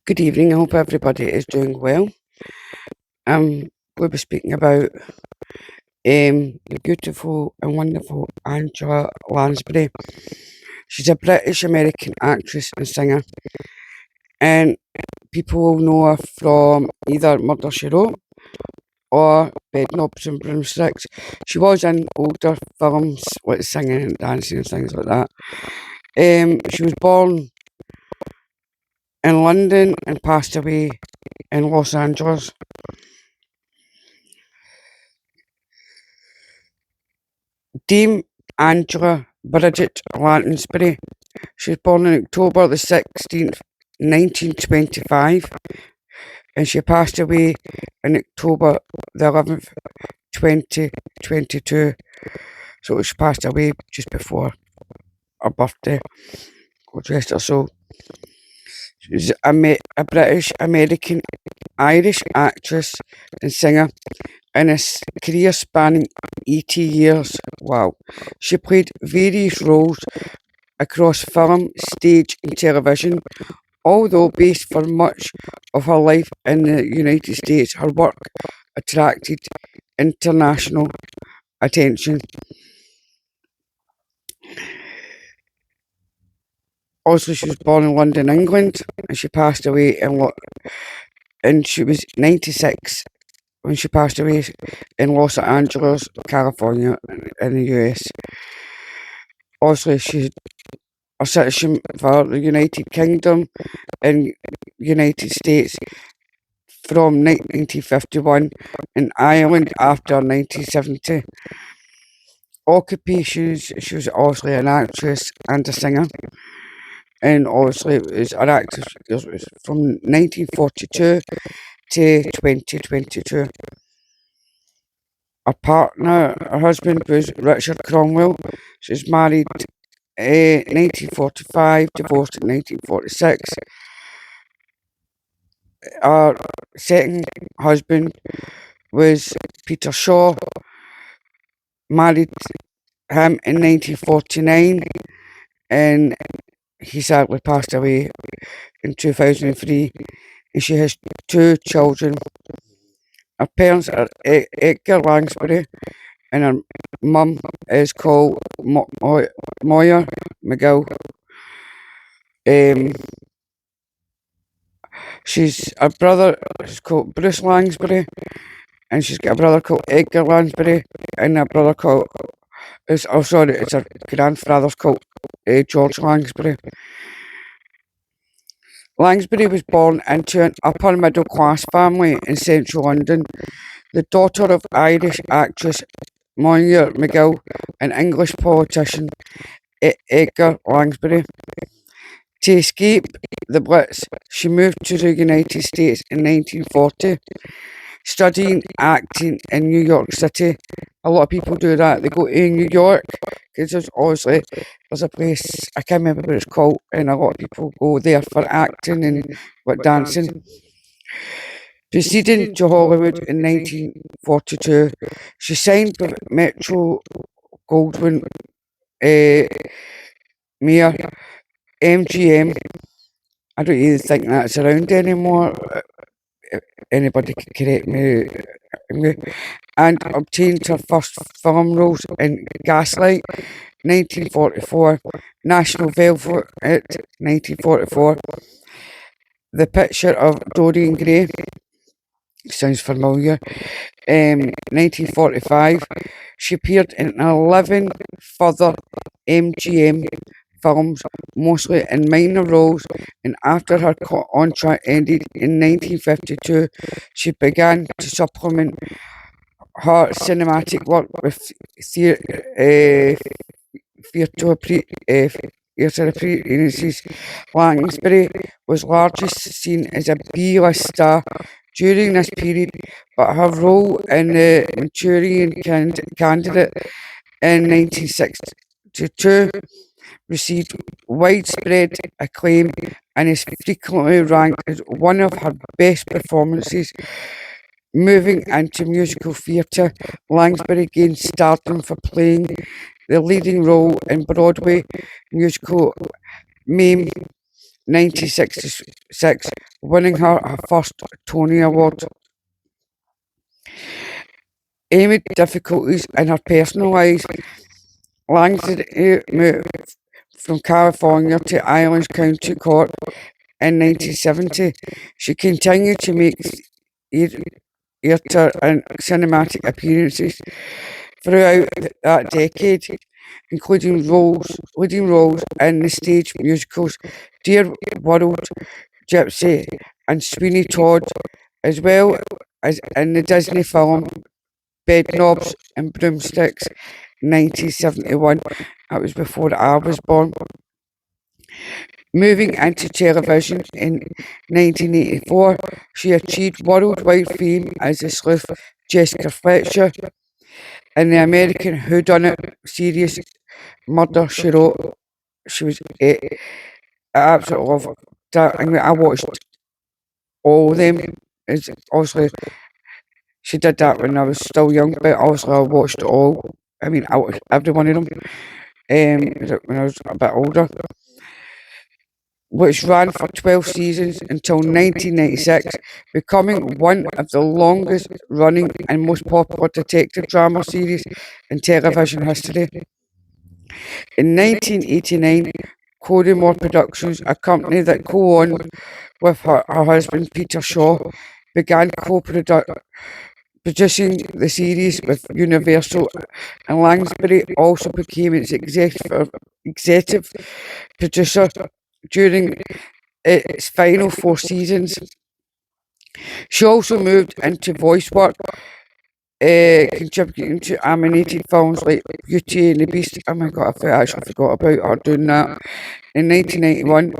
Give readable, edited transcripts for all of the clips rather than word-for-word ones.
Good evening. I hope everybody is doing well. We'll be speaking about the beautiful and wonderful Angela Lansbury. She's a British American actress and singer, and people will know her from either Murder She Wrote or Bedknobs and Broomsticks. She was in older films like singing and dancing and things like that. She was born in London and passed away in Los Angeles. Dame Angela Bridget Lansbury. She was born on October the 16th, 1925, and she passed away on October the 11th, 2022. So she passed away just before her birthday. God rest her soul. She's a British, American, Irish actress and singer in a career spanning 80 years. Wow. She played various roles across film, stage, and television. Although based for much of her life in the United States, her work attracted international attention. Also, she was born in London, England, and she passed away and she was 96 when she passed away in Los Angeles, California, in the US. Also, she's a citizen for the United Kingdom and United States from 1951 and Ireland after 1970. Occupations, she was also an actress and a singer, and also was an actress from 1942 to 2022. Her husband was Richard Cromwell. She was married 1945, divorced in 1946. Her second husband was Peter Shaw, married him in 1949, and he sadly passed away in 2003. And she has two children. Her parents are Edgar Lansbury, and her mum is called Moya McGill. Her brother is called Bruce Lansbury, and she's got a brother called Edgar Lansbury, and a brother called it's her grandfather's called George Lansbury. Lansbury was born into an upper middle class family in central London, the daughter of Irish actress Moya McGill and English politician Edgar Lansbury. To escape the Blitz, she moved to the United States in 1940, studying acting in New York City. A lot of people do that. They go to New York because there's a place, I can't remember what it's called, and a lot of people go there for acting and dancing. Proceeding to Hollywood in 1942, she signed with Metro Goldwyn Mayer MGM. I don't even think that's around anymore. Anybody can correct me. And obtained her first film roles in Gaslight, 1944, National Velvet, 1944, The Picture of Dorian Gray, sounds familiar, 1945. She appeared in 11 further MGM films, mostly in minor roles, and after her contract ended in 1952, she began to supplement her cinematic work with theatre appearances. Lansbury was largely seen as a B-list star during this period, but her role in the Manchurian Candidate in 1962 received widespread acclaim and is frequently ranked as one of her best performances. Moving into musical theatre, Lansbury gained stardom for playing the leading role in Broadway musical Mame, 1966, winning her first Tony Award. Amid difficulties in her personal life, Lansbury moved from California to Islands County Court in 1970. She continued to make theatre and cinematic appearances throughout that decade, including leading roles in the stage musicals Dear World, Gypsy, and Sweeney Todd, as well as in the Disney film Bedknobs and Broomsticks, 1971. That was before I was born. Moving into television in 1984, she achieved worldwide fame as the sleuth Jessica Fletcher in the American whodunit series Murder, She Wrote. She was I absolutely love that. I mean, I watched all of them. It's obviously she did that when I was still young, but obviously I watched all. I mean, every one of them. When I was a bit older, which ran for 12 seasons until 1996, becoming one of the longest running and most popular detective drama series in television history. In 1989, Corymore Productions, a company that co-owned with her husband Peter Shaw, began producing the series with Universal, and Lansbury also became its executive producer during its final 4 seasons. She also moved into voice work, contributing to animated films like Beauty and the Beast. Oh my god, I actually forgot about her doing that in 1991,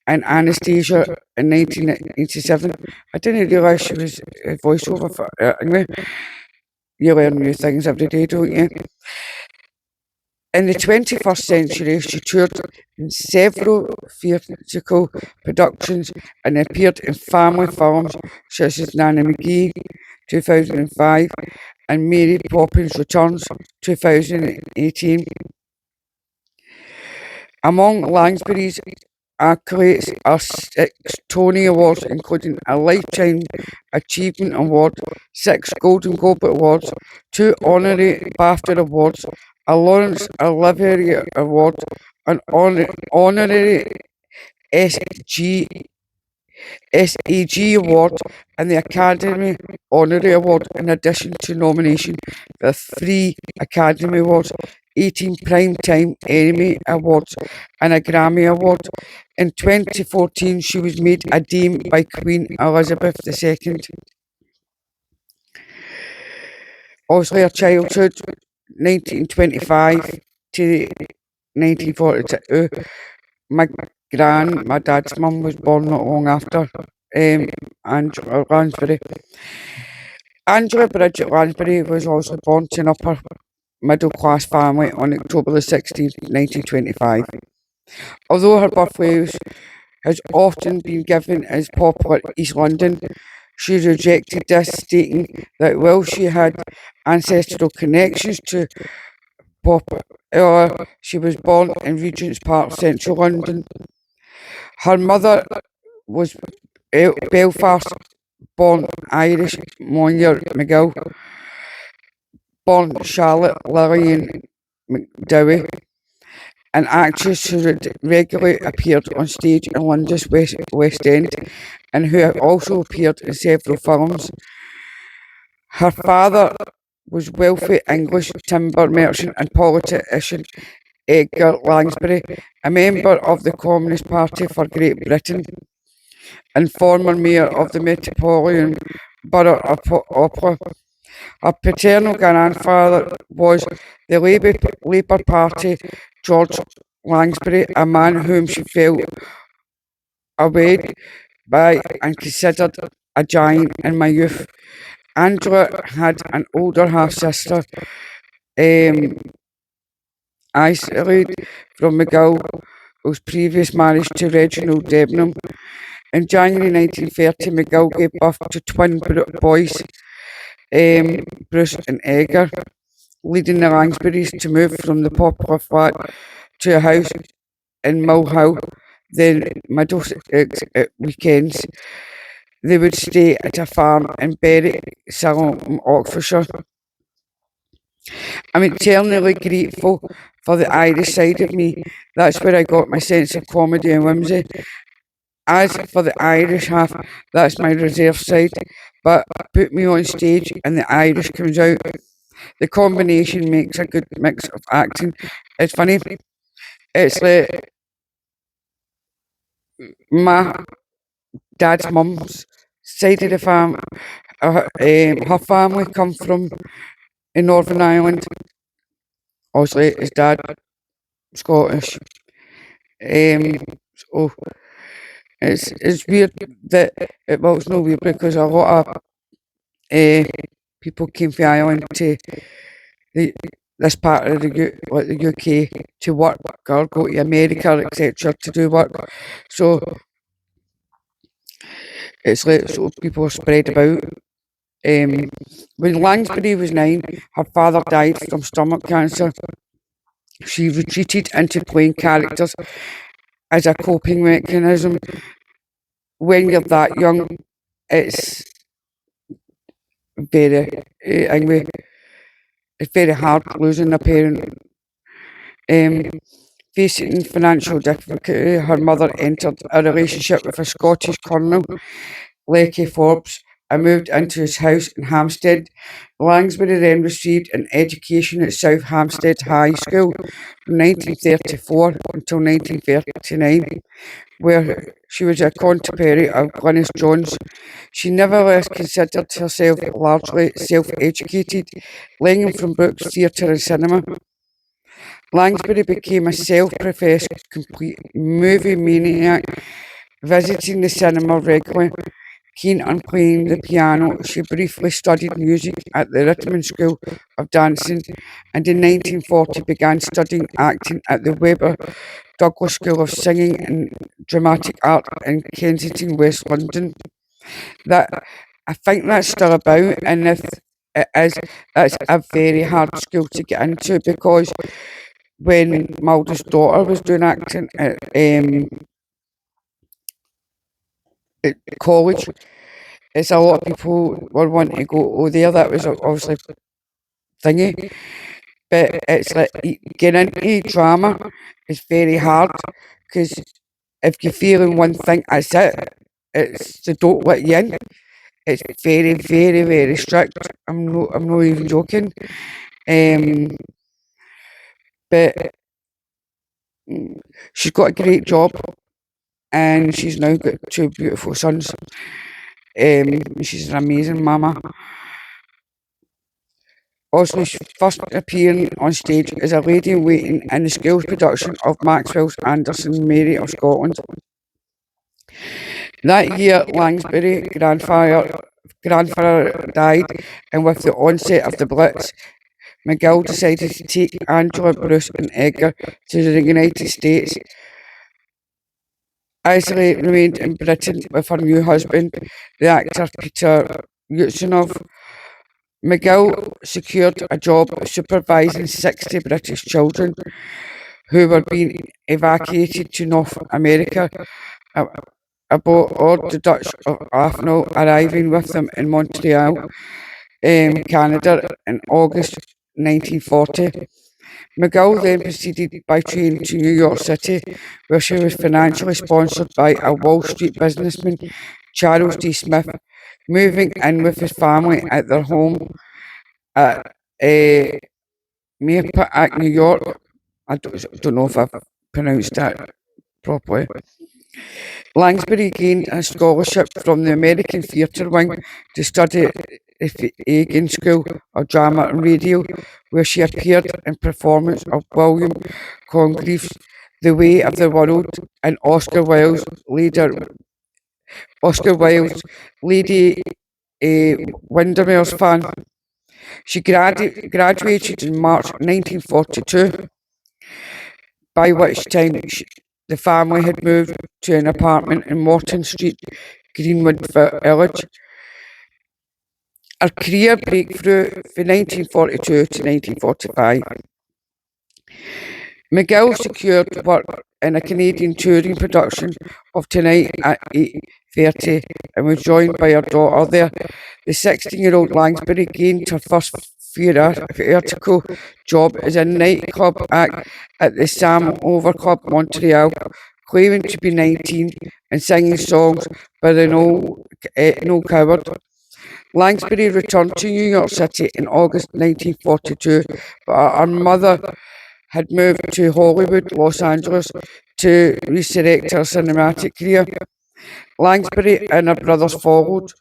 and Anastasia in 1987. I didn't realise she was a voiceover for anyway. You learn new things every day, don't you? In the 21st century, she toured in several theatrical productions and appeared in family films such as Nanny McGee, 2005, and Mary Poppins Returns, 2018. Among Lansbury's accolades are 6 Tony Awards, including a Lifetime Achievement Award, 6 Golden Globe Awards, 2 honorary BAFTA Awards, a Laurence Olivier Award, an honorary SG SAG Award, and the Academy Honorary Award, in addition to nomination for 3 Academy Awards, 18 Primetime Emmy Awards, and a Grammy Award. In 2014, she was made a Dame by Queen Elizabeth II. Obviously, her childhood, 1925 to 1942. My dad's mum was born not long after Angela Lansbury. Angela Bridget Lansbury was also born to an upper middle class family on October the 16th, 1925. Although her birthplace has often been given as popular East London, she rejected this, stating that while she had ancestral connections to Popular, she was born in Regent's Park, central London. Her mother was Belfast-born Irish Moira McGill, born Charlotte Lillian McDowey, an actress who regularly appeared on stage in London's West End and who also appeared in several films. Her father was wealthy English timber merchant and politician Edgar Lansbury, a member of the Communist Party for Great Britain and former mayor of the Metropolitan Borough of Opera. Her paternal grandfather was the Labour Party George Lansbury, a man whom she felt awed by and considered a giant in my youth. Angela had an older half sister, Isolde from McGill, whose previous marriage to Reginald Debenham. In January 1930, McGill gave birth to twin boys, Bruce and Edgar, leading the Lansburys to move from the popular flat to a house in Mill Hill. Then weekends they would stay at a farm in Berwick, Salem, Oxfordshire. I'm eternally grateful for the Irish side of me. That's where I got my sense of comedy and whimsy. As for the Irish half, that's my reserve side. But put me on stage and the Irish comes out. The combination makes a good mix of acting. It's funny. It's like my dad's mum's side of the farm. Her family come from in Northern Ireland. Obviously, his dad Scottish. Um, so it's weird that well, it's no weird because a lot of people came from Ireland to the this part of like the UK to work or go to America, etc. to do work. So it's like so people are spread about. When Lansbury was 9, her father died from stomach cancer. She retreated into playing characters as a coping mechanism. When you're that young, it's very angry. It's very hard losing a parent. Facing financial difficulty, her mother entered a relationship with a Scottish colonel, Lecky Forbes, and moved into his house in Hampstead. Lansbury then received an education at South Hampstead High School from 1934 until 1939, where she was a contemporary of Glynis Jones. She nevertheless considered herself largely self-educated, learning from books, theatre and cinema. Lansbury became a self-professed complete movie maniac, visiting the cinema regularly. Keen on playing the piano, she briefly studied music at the Richmond School of Dancing and in 1940 began studying acting at the Webber Douglas School of Singing and Dramatic Art in Kensington, West London. That I think that's still about, and if it is, it's a very hard school to get into because when my oldest daughter was doing acting at college, it's a lot of people were wanting to go there. That was obviously thingy, but it's like getting into drama is very hard because if you're feeling one thing, that's it. It's they don't let you in. It's very, very, very strict. I'm not even joking. Um, but she's got a great job, and she's now got two beautiful sons. She's an amazing mama. Also, she's first appearing on stage as a lady in waiting in the school's production of Maxwell's Anderson Mary of Scotland. That year, Lansbury's grandfather died, and with the onset of the Blitz, McGill decided to take Angela, Bruce, and Edgar to the United States. Isley remained in Britain with her new husband, the actor Peter Ustinov. McGill secured a job supervising 60 British children who were being evacuated to North America, aboard the Dutch Athnal, arriving with them in Montreal, Canada in August 1940. McGill then proceeded by train to New York City, where she was financially sponsored by a Wall Street businessman, Charles D. Smith, moving in with his family at their home at Mayapack, New York. I don't know if I've pronounced that properly. Lansbury gained a scholarship from the American Theatre Wing to study at the Egan School of Drama and Radio, where she appeared in performance of William Congreve's The Way of the World and Oscar Wilde's Lady Windermere's Fan. She graduated in March 1942, by which time the family had moved to an apartment in Morton Street, Greenwood Village. Her career breakthrough from 1942 to 1945. McGill secured work in a Canadian touring production of Tonight at 8:30 and was joined by her daughter there. The 16-year-old Lansbury gained her first theatrical job as a nightclub act at the Sam Over Club, Montreal, claiming to be 19 and singing songs by the No Coward. Lansbury returned to New York City in August 1942, but her mother had moved to Hollywood, Los Angeles, to resurrect her cinematic career. Lansbury and her brothers followed,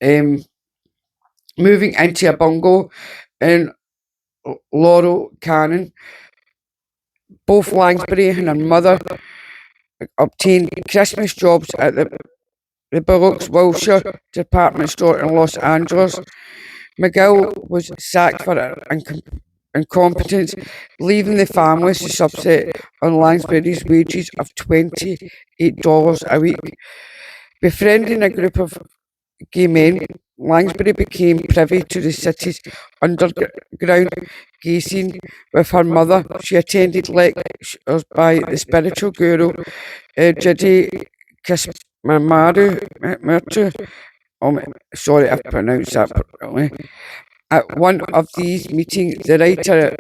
um, moving into a bungalow in Laurel Canyon. Both Lansbury and her mother obtained Christmas jobs at the Bullock's Wilshire department store in Los Angeles. McGill was sacked for incompetence, leaving the family to subsidy on Lansbury's wages of $28 a week. Befriending a group of gay men, Lansbury became privy to the city's underground gay scene with her mother. She attended lectures by the spiritual guru Judy Kismaru. Sorry if I pronounced that properly. At one of these meetings, the writer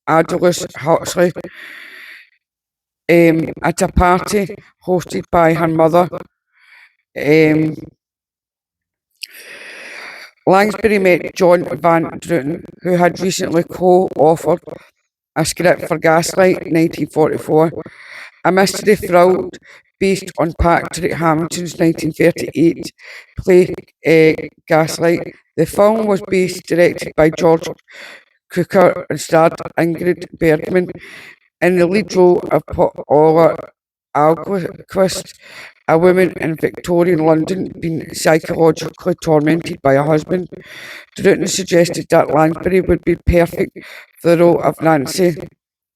Aldous Huxley, at a party hosted by her mother, Lansbury met John Van Druten, who had recently co-authored a script for Gaslight, 1944, a mystery thriller based on Patrick Hamilton's 1938 play Gaslight. The film was directed by George Cukor and starred Ingrid Bergman in the lead role of Paula Alquist, a woman in Victorian London being psychologically tormented by a husband. Druten suggested that Lansbury would be perfect for the role of Nancy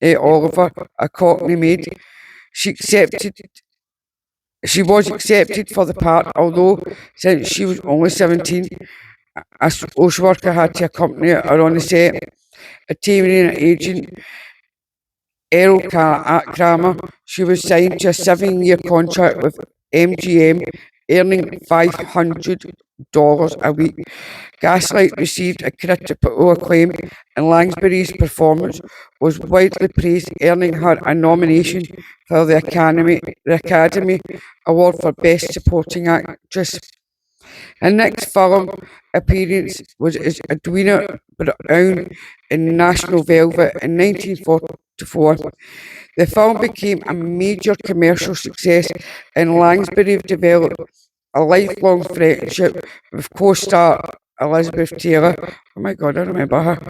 Oliver, a Cockney maid. She was accepted for the part, although since she was only 17, a social worker had to accompany her on the set. A Tamarian agent, Errol Kramer, she was signed to a 7-year contract with MGM, earning $500 a week. Gaslight received a critical acclaim, and Lansbury's performance was widely praised, earning her a nomination for the Academy Award for Best Supporting Actress. Her next film appearance was as Edwina Brown in National Velvet in 1944. The film became a major commercial success, and Lansbury developed a lifelong friendship with co-star Elizabeth Taylor. Oh my God, I remember her.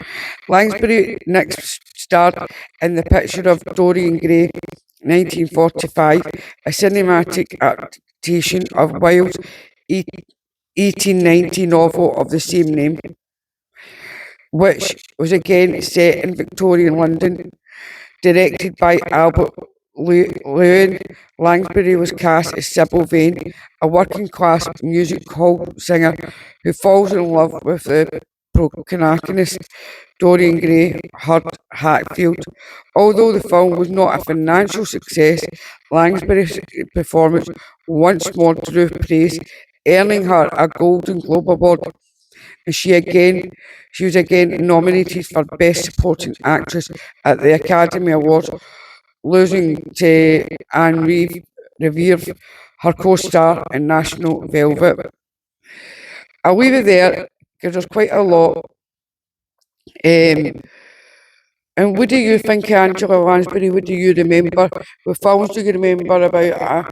Lansbury next starred in The Picture of Dorian Gray, 1945, a cinematic adaptation of Wilde's 1890 novel of the same name, which was again set in Victorian London. Directed by Albert Lewin, Lansbury was cast as Sybil Vane, a working-class music hall singer who falls in love with the protagonist Dorian Gray, Hurd Hatfield. Although the film was not a financial success, Lansbury's performance once more drew praise, earning her a Golden Globe Award. And she was again nominated for Best Supporting Actress at the Academy Awards, losing to Anne Revere, her co-star in National Velvet. I'll leave it there because there's quite a lot. And what do you think, Angela Lansbury? What do you remember? What films do you remember about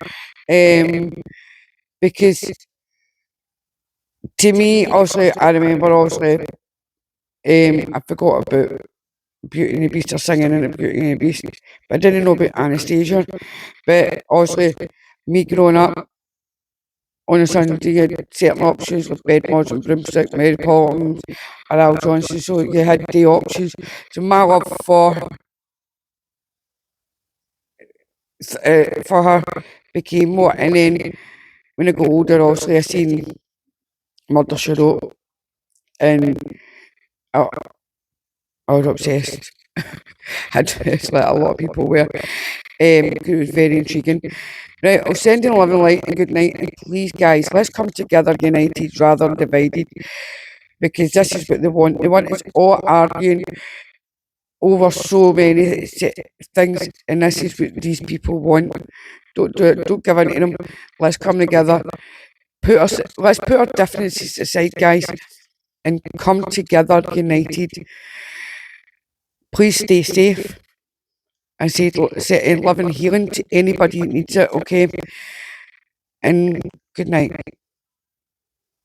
her? Because to me, obviously, I remember obviously. I forgot about Beauty and the Beast, or singing in the Beauty and the Beast, but I didn't know about Anastasia. But obviously, me growing up on a Sunday, you had certain options with Bedmods and Broomstick, Mary Poppins, or Al Johnson, so you had the options. So my love for her became more, and then when I got older, obviously, I seen Murder She Wrote, and I was obsessed. It's like a lot of people were. It was very intriguing. Right, I'll send in love and light and good night. And please, guys, let's come together united rather than divided, because this is what they want. They want us all arguing over so many things, and this is what these people want. Don't do it. Don't give in to them. Let's come together. Let's put our differences aside, guys, and come together united. Please stay safe and send love and healing to anybody who needs it. Okay, and good night.